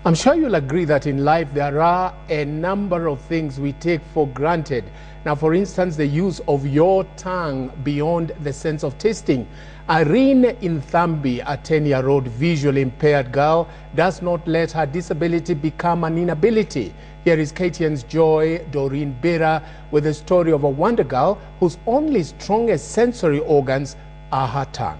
I'm sure you'll agree that in life there are a number of things we take for granted. Now, for instance, the use of your tongue beyond the sense of tasting. Irene Nthambi, a 10-year-old visually impaired girl, does not let her disability become an inability. Here is KTN's Joy Doreen Bera with the story of a wonder girl whose only strongest sensory organs are her tongue.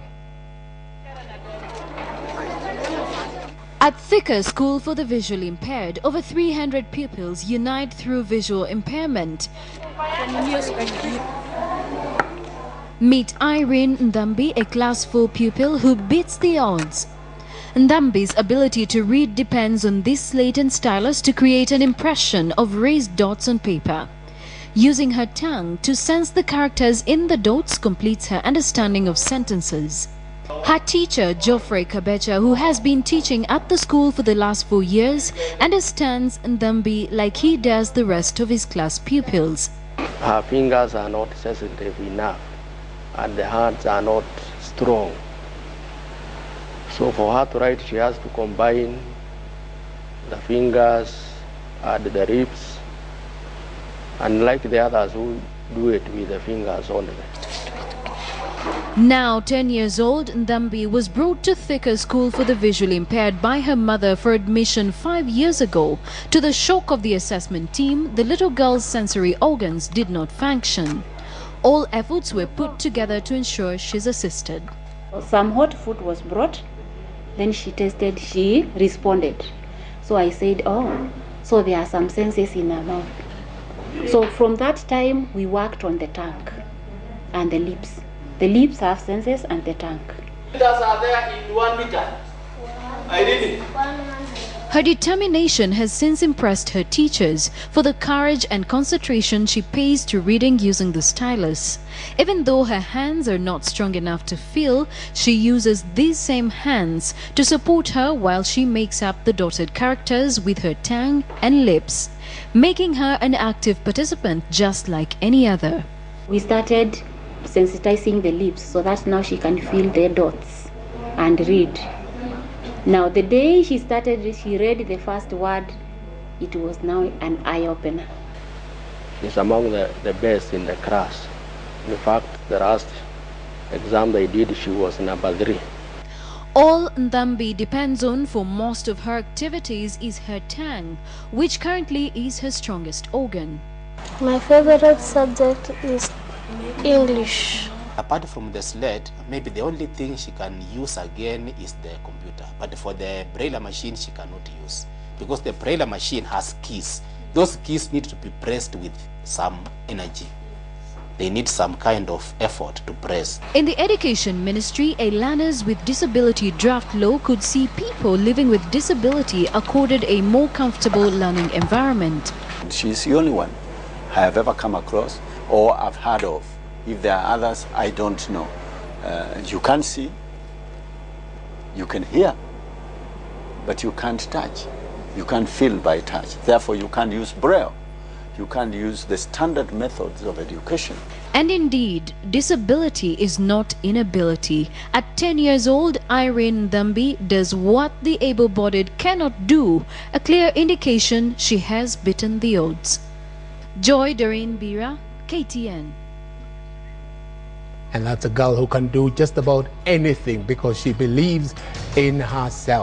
At Thika School for the Visually Impaired, over 300 pupils unite through visual impairment. Meet Irene Nthambi, a Class 4 pupil who beats the odds. Nthambi's ability to read depends on this slate and stylus to create an impression of raised dots on paper. Using her tongue to sense the characters in the dots completes her understanding of sentences. Her teacher, Geoffrey Kabecha, who has been teaching at the school for the last 4 years, understands Nthambi like he does the rest of his class pupils. Her fingers are not sensitive enough and the hands are not strong. So for her to write, she has to combine the fingers and the lips, unlike the others who do it with the fingers only. Now 10 years old, Nthambi was brought to Thika School for the Visually Impaired by her mother for admission 5 years ago. To the shock of the assessment team, the little girl's sensory organs did not function. All efforts were put together to ensure she's assisted. Some hot food was brought, then she tasted, she responded. So I said, oh, so there are some senses in her mouth. So from that time, we worked on the tongue and the lips. The lips have senses and the tongue. Are there in 1 meter? I did it. Her determination has since impressed her teachers for the courage and concentration she pays to reading using the stylus. Even though her hands are not strong enough to feel, she uses these same hands to support her while she makes up the dotted characters with her tongue and lips, making her an active participant just like any other. We started sensitizing the lips so that now she can feel the dots and read. Now the day she started, she read the first word, it was now an eye-opener. She's among the best in the class. In fact, the last exam they did, she was number 3. All Nthambi depends on for most of her activities is her tongue, which currently is her strongest organ. My favorite subject is English. Apart from the slate, maybe the only thing she can use again is the computer. But for the braille machine, she cannot use. Because the braille machine has keys. Those keys need to be pressed with some energy. They need some kind of effort to press. In the Education Ministry, a Learners with Disability draft law could see people living with disability accorded a more comfortable learning environment. She's the only one I have ever come across or I've heard of. If there are others, I don't know. You can't see, you can hear, but you can't touch. You can't feel by touch. Therefore, you can't use braille. You can't use the standard methods of education. And indeed, disability is not inability. At 10 years old, Irene Nthambi does what the able-bodied cannot do, a clear indication she has beaten the odds. Joy Doreen Bera, KTN. And that's a girl who can do just about anything because she believes in herself.